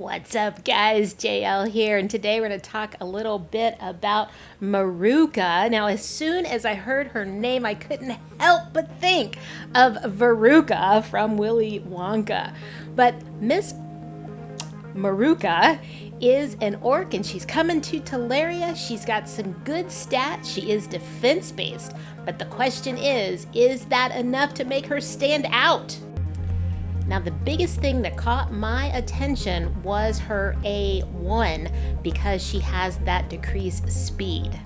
What's up, guys? Jael here, and today we're going to talk a little bit about Maruka. Now, as soon as I heard her name, I couldn't help but think of Veruca from Willy Wonka. But Miss Maruka is an orc and she's coming to Teleria. She's got some good stats. She is defense based. But the question is that enough to make her stand out? Now, the biggest thing that caught my attention was her A1 because she has that decreased speed.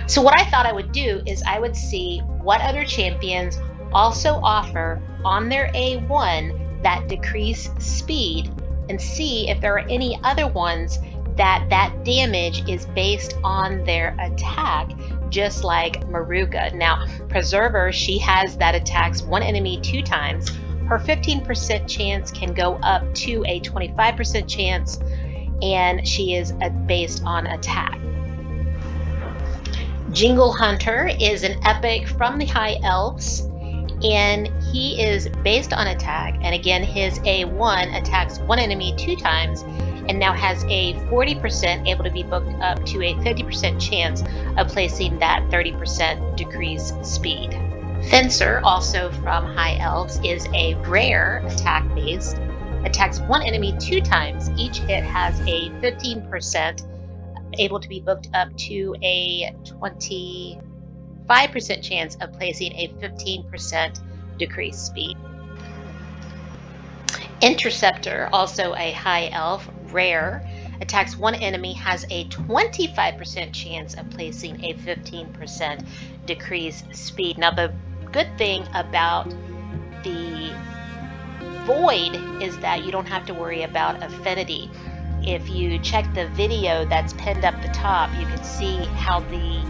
So what I thought I would do is I would see what other champions also offer on their A1 that decreased speed and see if there are any other ones that damage is based on their attack, just like Maruka. Now, Preserver, she has that attacks one enemy 2 times. Her 15% chance can go up to a 25% chance, and she is based on attack. Jingle Hunter is an epic from the High Elves, and he is based on attack, and again his A1 attacks one enemy 2 times and now has a 40% able to be booked up to a 50% chance of placing that 30% decrease speed. Fencer, also from High Elves, is a rare attack based, attacks one enemy 2 times. Each hit has a 15% able to be booked up to a 25% chance of placing a 15% decreased speed. Interceptor, also a High Elf, rare, attacks one enemy, has a 25% chance of placing a 15% decreased speed. Now, the good thing about the Void is that you don't have to worry about affinity. If you check the video that's pinned up the top, you can see how the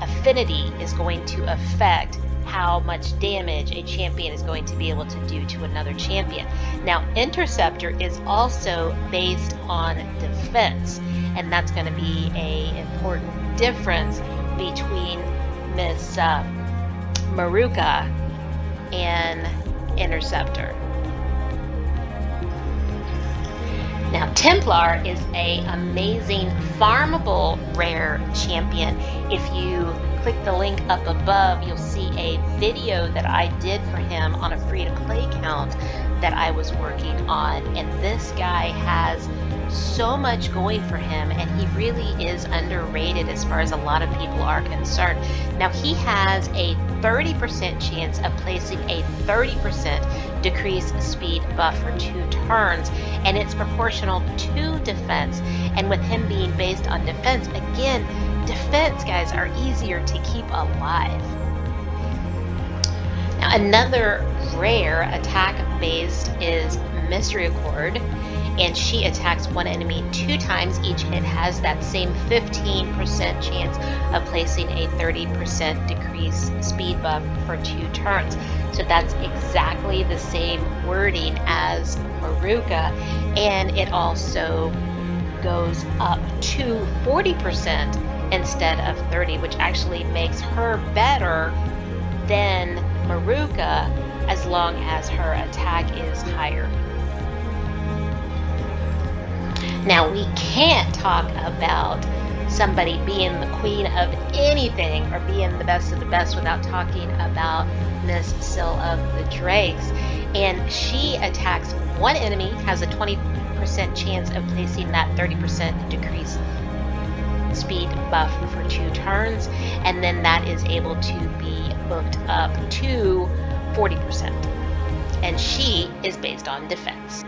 affinity is going to affect how much damage a champion is going to be able to do to another champion. Now, Interceptor is also based on defense, and that's going to be an important difference between Miss Maruka and Interceptor. Now, Templar is an amazing farmable rare champion. If you click the link up above, you'll see a video that I did for him on a free-to-play account that I was working on, and this guy has so much going for him, and he really is underrated as far as a lot of people are concerned. Now, he has a 30% chance of placing a 30% decreased speed buff for 2 turns, and it's proportional to defense. And with him being based on defense, again, defense guys are easier to keep alive. Now, another rare attack based is Mystery Accord, and she attacks one enemy 2 times. Each hit has that same 15% chance of placing a 30% decrease speed buff for 2 turns. So that's exactly the same wording as Maruka, and it also goes up to 40% instead of 30, which actually makes her better than Maruka as long as her attack is higher. Now, we can't talk about somebody being the queen of anything or being the best of the best without talking about Miss Sill of the Drakes. And she attacks one enemy, has a 20% chance of placing that 30% decrease speed buff for 2 turns, and then that is able to be booked up to 40%. And she is based on defense.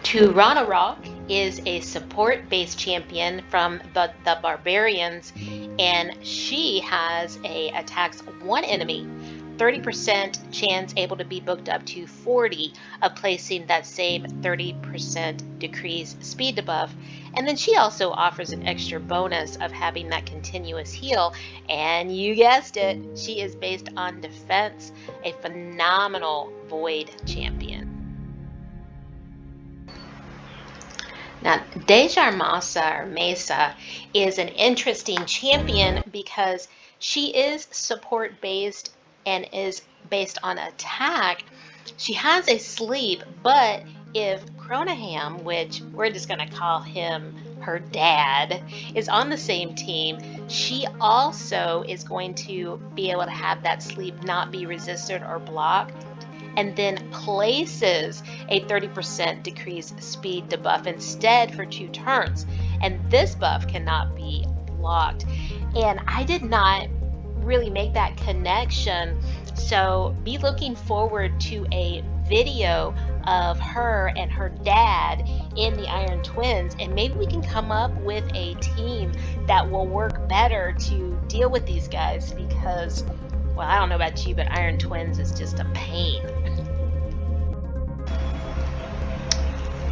Turanarok is a support-based champion from the Barbarians, and she has attacks one enemy, 30% chance able to be booked up to 40 of placing that same 30% decrease speed debuff. And then she also offers an extra bonus of having that continuous heal, and you guessed it, she is based on defense, a phenomenal Void champion. Now, Dejarmasa or Mesa is an interesting champion because she is support based and is based on attack, She has a sleep, but if Cronaham, which we're just going to call him her dad, is on the same team, she also is going to be able to have that sleep not be resisted or blocked, and then places a 30% decreased speed debuff instead for 2 turns. And this buff cannot be blocked. And I did not really make that connection, so be looking forward to a video of her and her dad in the Iron Twins, and maybe we can come up with a team that will work better to deal with these guys, because, well, I don't know about you, but Iron Twins is just a pain.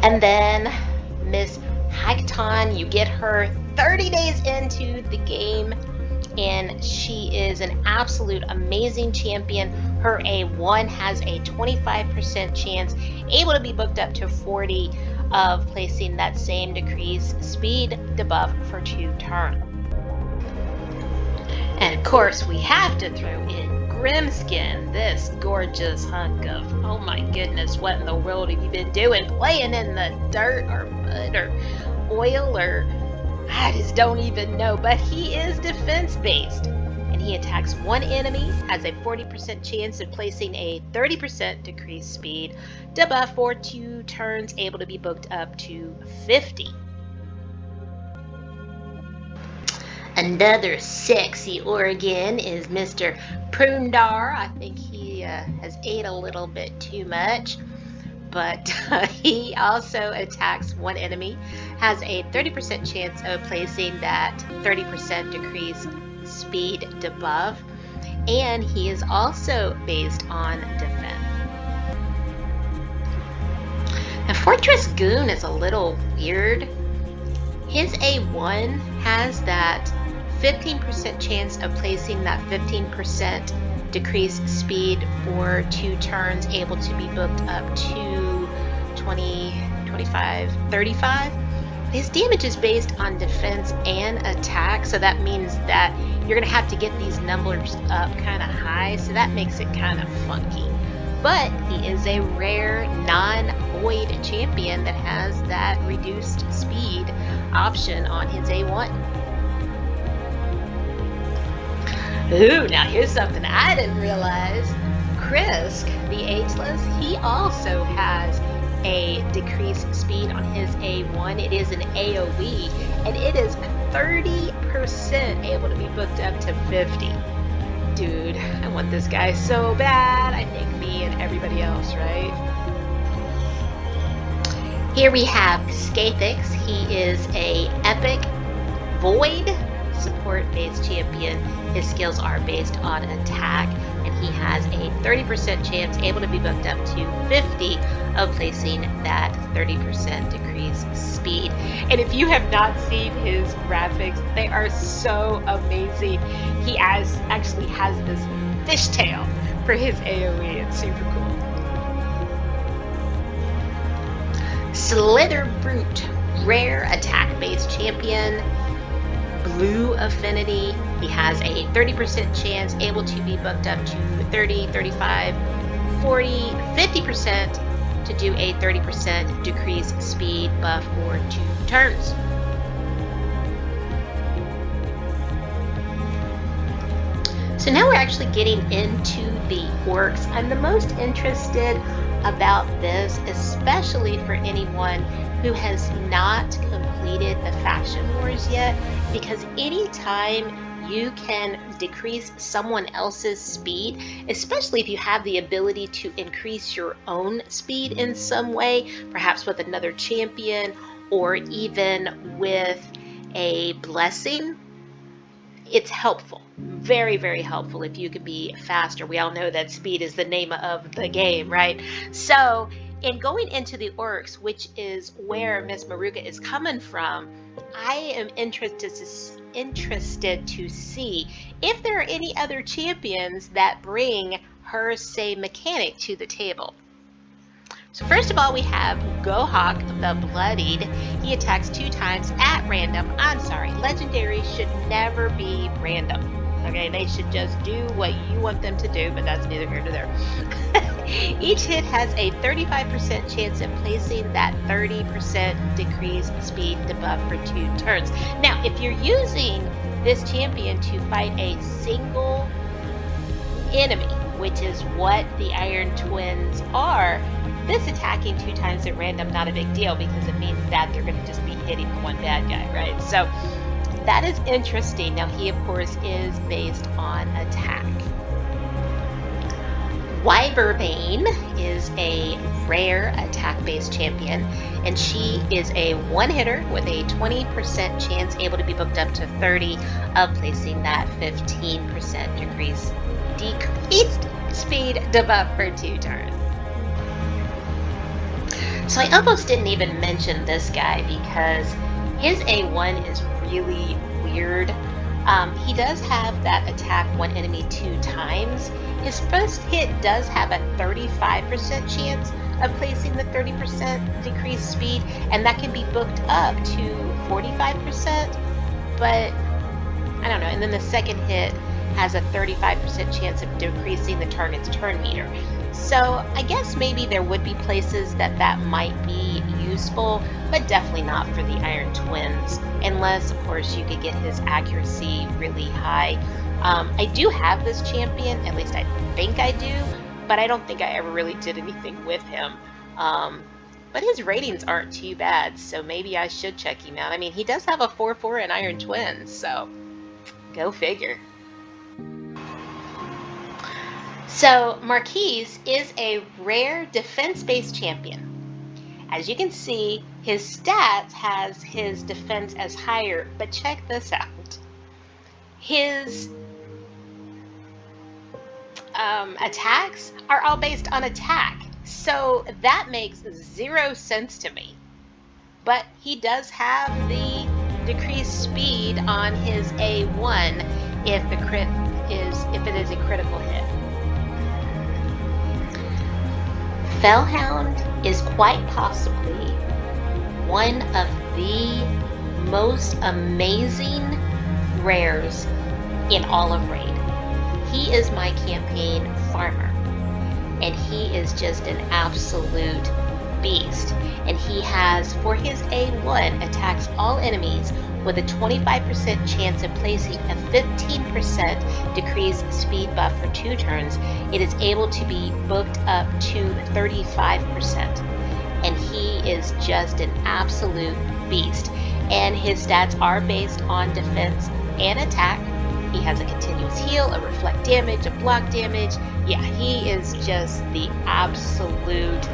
And then Miss Hackathon, you get her 30 days into the game, and she is an absolute amazing champion. Her A1 has a 25% chance, able to be booked up to 40 of placing that same decreased speed debuff for 2 turns. And of course, we have to throw in Grimskin, this gorgeous hunk of, oh my goodness, what in the world have you been doing? Playing in the dirt or mud or oil, or I just don't even know. But he is defense based, and he attacks 1 enemy, has a 40% chance of placing a 30% decreased speed debuff for 2 turns, able to be booked up to 50. Another sexy Oregon is Mr. Prundar. I think he has ate a little bit too much, but he also attacks 1 enemy, has a 30% chance of placing that 30% decreased speed debuff, and he is also based on defense. Now, Fortress Goon is a little weird. His A1 has that 15% chance of placing that 15% decreased speed for 2 turns, able to be booked up to 20, 25, 35. His damage is based on defense and attack, so that means that you're going to have to get these numbers up kind of high, so that makes it kind of funky. But he is a rare non-void champion that has that reduced speed option on his A1. Ooh, now here's something I didn't realize. Krisk, the Ageless, he also has a decreased speed on his A1. It is an AoE, and it is 30% able to be booked up to 50. Dude, I want this guy so bad. I think me and everybody else, right? Here we have Skathix. He is a epic void support-based champion. His skills are based on attack, and he has a 30% chance, able to be booked up to 50, of placing that 30% decreased speed. And if you have not seen his graphics, they are so amazing. He actually has this fishtail for his AoE. It's super cool. Slither Brute, rare attack-based champion. Blue affinity. He has a 30% chance, able to be booked up to 30, 35, 40, 50% to do a 30% decreased speed buff for 2 turns. So now we're actually getting into the orcs. I'm the most interested about this, especially for anyone who has not completed the faction wars yet, because anytime you can decrease someone else's speed, especially if you have the ability to increase your own speed in some way, perhaps with another champion or even with a blessing, it's helpful. Very, very helpful if you could be faster. We all know that speed is the name of the game, right? So in going into the orcs, which is where Miss Maruka is coming from, I am interested to see if there are any other champions that bring her same mechanic to the table. So first of all, we have Gohawk the Bloodied. He attacks 2 times at random. I'm sorry, legendary should never be random. Okay, they should just do what you want them to do, but that's neither here nor there. Each hit has a 35% chance of placing that 30% decrease speed debuff for 2 turns. Now, if you're using this champion to fight a single enemy, which is what the Iron Twins are, this attacking 2 times at random, not a big deal, because it means that they're going to just be hitting the one bad guy, right? So that is interesting. Now, he, of course, is based on attack. Wyverbane is a rare attack-based champion, and she is a one-hitter with a 20% chance, able to be booked up to 30, of placing that 15% decreased speed debuff for 2 turns. So I almost didn't even mention this guy because his A1 is really weird. He does have that attack one enemy 2 times. His first hit does have a 35% chance of placing the 30% decreased speed, and that can be booked up to 45%, but I don't know. And then the second hit has a 35% chance of decreasing the target's turn meter. So I guess maybe there would be places that might be useful, but definitely not for the Iron Twins, unless, of course, you could get his accuracy really high. I do have this champion, at least I think I do, but I don't think I ever really did anything with him. But his ratings aren't too bad, so maybe I should check him out. I mean, he does have a 4/4 in Iron Twins, so go figure. So Marquise is a rare defense-based champion. As you can see, his stats has his defense as higher, but check this out. His attacks are all based on attack, so that makes 0 sense to me. But he does have the decreased speed on his A1 if it is a critical hit. Fellhound is quite possibly one of the most amazing rares in all of Raid. He is my campaign farmer, and he is just an absolute beast. And he has, for his A1, attacks all enemies with a 25% chance of placing a 15% decreased speed buff for 2 turns. It is able to be booked up to 35%. And he is just an absolute beast. And his stats are based on defense and attack. He has a continuous heal, a reflect damage, a block damage. Yeah, he is just the absolute,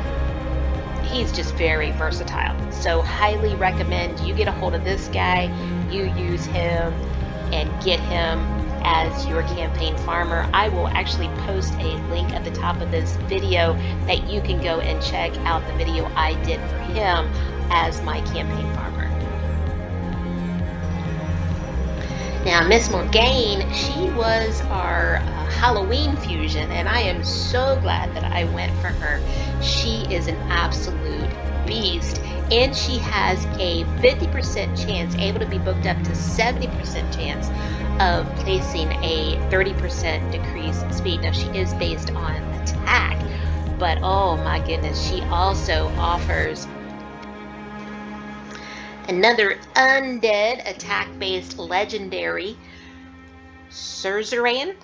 he's just very versatile. So highly recommend you get a hold of this guy, you use him, and get him as your campaign farmer. I will actually post a link at the top of this video that you can go and check out the video I did for him as my campaign farmer. Now, Miss Morgane, she was our Halloween fusion, and I am so glad that I went for her. She is an absolute beast, and she has a 50% chance, able to be booked up to 70% chance of placing a 30% decreased speed. Now, she is based on attack, but oh my goodness, she also offers another undead attack-based legendary, Surzeran.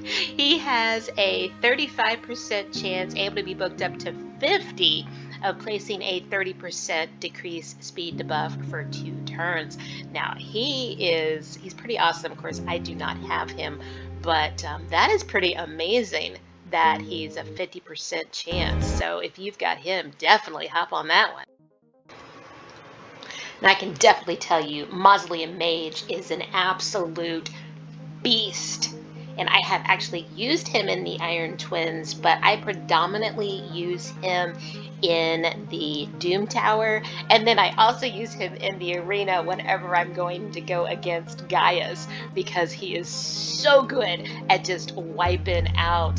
He has a 35% chance, able to be booked up to 50, of placing a 30% decreased speed debuff for 2 turns. Now, he's pretty awesome. Of course, I do not have him, but that is pretty amazing that he's a 50% chance. So if you've got him, definitely hop on that one. And I can definitely tell you, Mausoleum Mage is an absolute beast. And I have actually used him in the Iron Twins, but I predominantly use him in the Doom Tower. And then I also use him in the arena whenever I'm going to go against Gaia's, because he is so good at just wiping out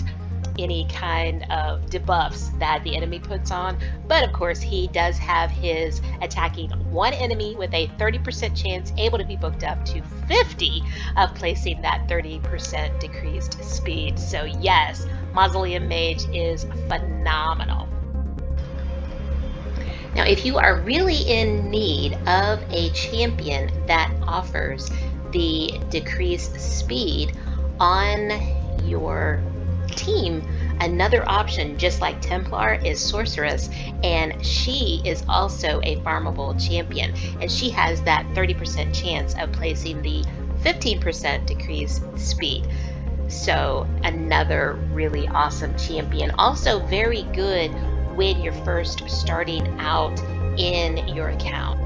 any kind of debuffs that the enemy puts on. But of course, he does have his attacking one enemy with a 30% chance, able to be booked up to 50 of placing that 30% decreased speed. So yes, Mausoleum Mage is phenomenal. Now, if you are really in need of a champion that offers the decreased speed on your team, another option, just like Templar, is Sorceress, and she is also a farmable champion, and she has that 30% chance of placing the 15% decreased speed. So another really awesome champion, also very good when you're first starting out in your account.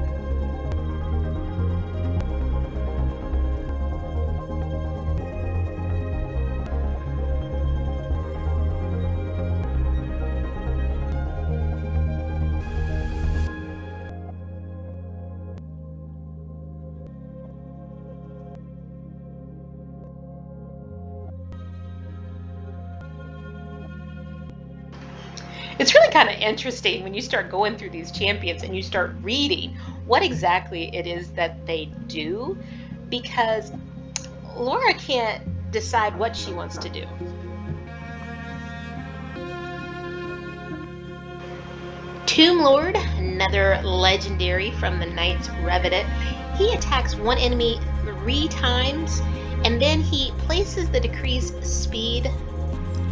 It's really kind of interesting when you start going through these champions and you start reading what exactly it is that they do, because Laura can't decide what she wants to do. Tomb Lord, another legendary from the Knights Revenant. He attacks one enemy 3 times, and then he places the decreased speed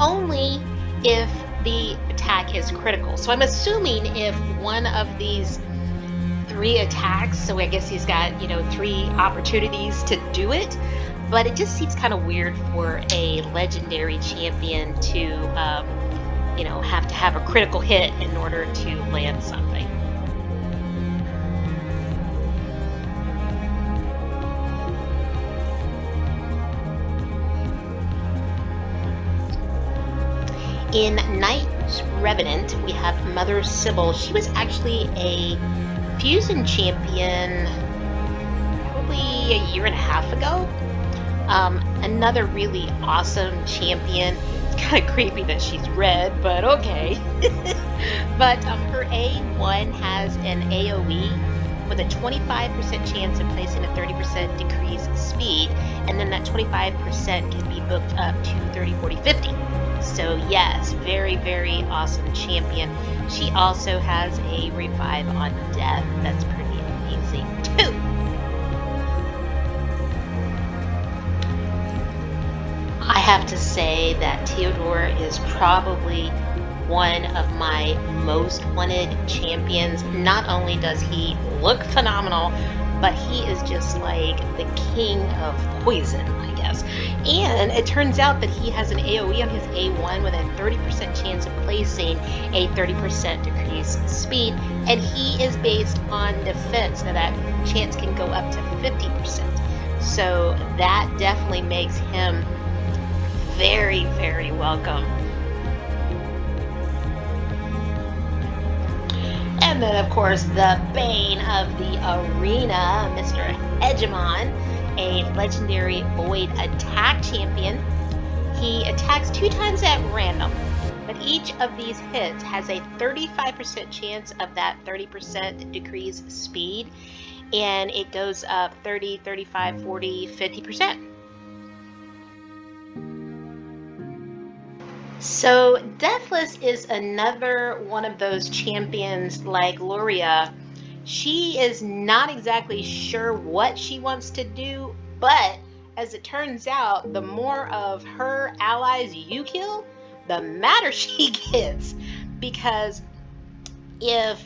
only if the attack is critical. So I'm assuming if one of these 3 attacks, so I guess he's got, 3 opportunities to do it, but it just seems kind of weird for a legendary champion to, have to have a critical hit in order to land something. In Knights Revenant, we have Mother Sybil. She was actually a Fusion champion probably a year and a half ago. Another really awesome champion. It's kind of creepy that she's red, but okay. But her A1 has an AoE with a 25% chance of placing a 30% decreased speed, and then that 25% can be booked up to 30, 40, 50. So yes, very, very awesome champion. She also has a revive on death. That's pretty amazing too. I have to say that Theodore is probably one of my most wanted champions. Not only does he look phenomenal, but he is just like the king of poison, I guess. And it turns out that he has an AoE on his A1 with a 30% chance of placing a 30% decreased speed, and he is based on defense. Now that chance can go up to 50%. So that definitely makes him very, very welcome. And then, of course, the bane of the arena, Mr. Hegemon, a legendary void attack champion. He attacks 2 times at random, but each of these hits has a 35% chance of that 30% decreased speed, and it goes up 30, 35, 40, 50%. So Deathless is another one of those champions like Luria. She is not exactly sure what she wants to do, but as it turns out, the more of her allies you kill, the madder she gets. Because if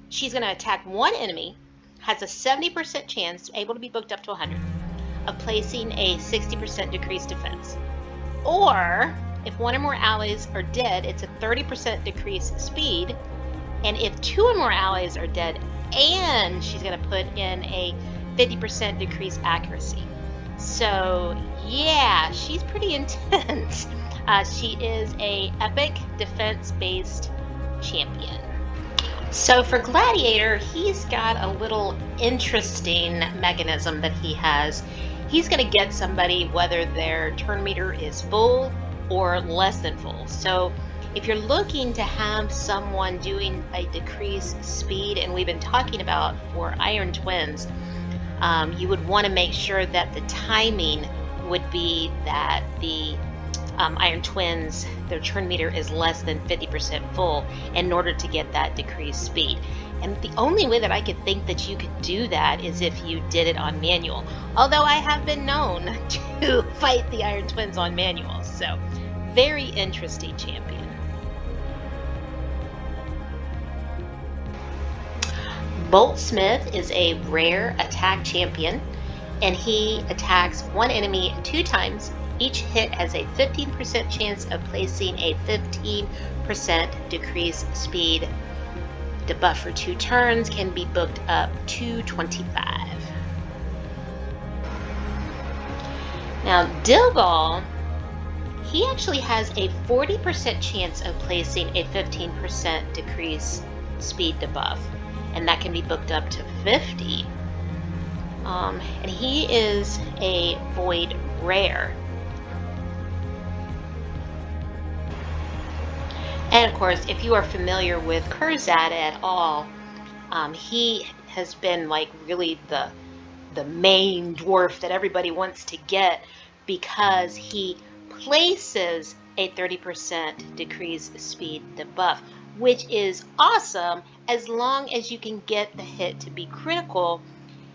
she's going to attack one enemy, has a 70% chance, able to be booked up to 100, of placing a 60% decreased defense. Or if one or more allies are dead, it's a 30% decreased speed. And if 2 or more allies are dead, and she's going to put in a 50% decreased accuracy. So yeah, she's pretty intense. She is a epic defense-based champion. So for Gladiator, he's got a little interesting mechanism that he has. He's going to get somebody, whether their turn meter is full or less than full. So if you're looking to have someone doing a decreased speed, and we've been talking about for Iron Twins, you would want to make sure that the timing would be that the Iron Twins, their turn meter is less than 50% full in order to get that decreased speed. And the only way that I could think that you could do that is if you did it on manual. Although I have been known to fight the Iron Twins on manual. So very interesting champion. Boltsmith is a rare attack champion, and he attacks one enemy 2 times. Each hit has a 15% chance of placing a 15% decrease speed debuff for 2 turns, can be booked up to 25. Now Dilgal, he actually has a 40% chance of placing a 15% decrease speed debuff, and that can be booked up to 50. And he is a void rare. And of course, if you are familiar with Kurzad at all, he has been like really the main dwarf that everybody wants to get, because he places a 30% decrease speed debuff, which is awesome as long as you can get the hit to be critical.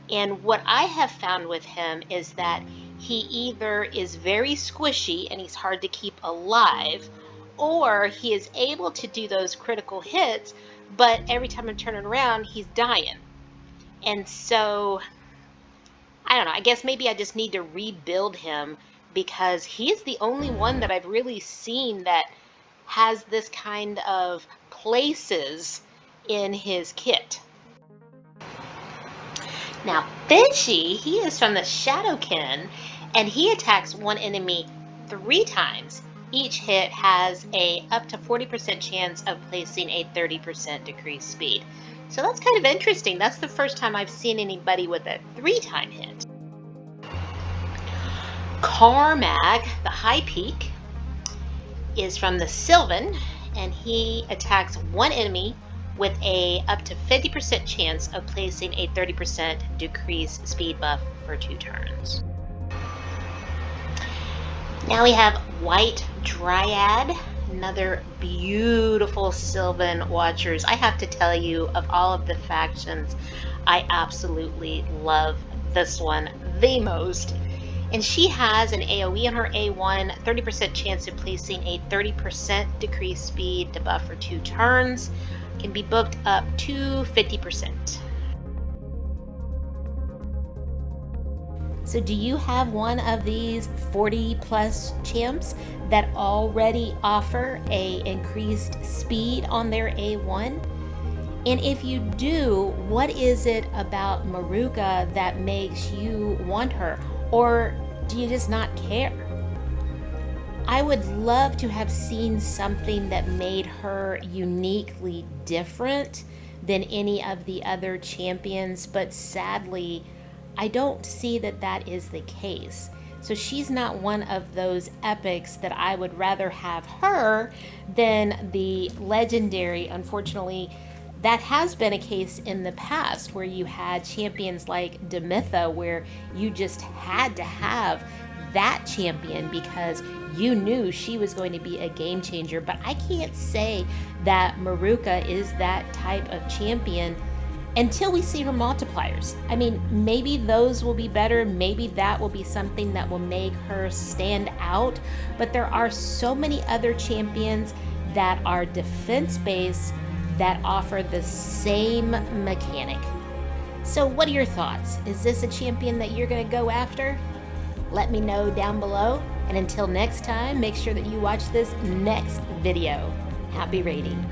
And what I have found with him is that he either is very squishy and he's hard to keep alive, or he is able to do those critical hits, but every time I'm turning around, he's dying. And so, I don't know, I guess maybe I just need to rebuild him, because he is the only one that I've really seen that has this kind of places in his kit. Now, Fishy, he is from the Shadowkin, and he attacks one enemy 3 times. Each hit has a up to 40% chance of placing a 30% decreased speed. So that's kind of interesting. That's the first time I've seen anybody with a 3-time hit. Carmack, the High Peak, is from the Sylvan, and he attacks one enemy with a up to 50% chance of placing a 30% decreased speed buff for 2 turns. Now we have White Dryad, another beautiful Sylvan Watchers. I have to tell you, of all of the factions, I absolutely love this one the most. And she has an AoE on her A1, 30% chance of placing a 30% decreased speed debuff for 2 turns, can be booked up to 50%. So do you have one of these 40+ champs that already offer a increased speed on their A1? And if you do, what is it about Maruka that makes you want her? Or do you just not care? I would love to have seen something that made her uniquely different than any of the other champions, but sadly, I don't see that that is the case. So she's not one of those epics that I would rather have her than the legendary. Unfortunately, that has been a case in the past where you had champions like Demitha, where you just had to have that champion because you knew she was going to be a game changer. But I can't say that Maruka is that type of champion until we see her multipliers. I mean, maybe those will be better. Maybe that will be something that will make her stand out. But there are so many other champions that are defense-based that offer the same mechanic. So what are your thoughts? Is this a champion that you're going to go after? Let me know down below. And until next time, make sure that you watch this next video. Happy raiding.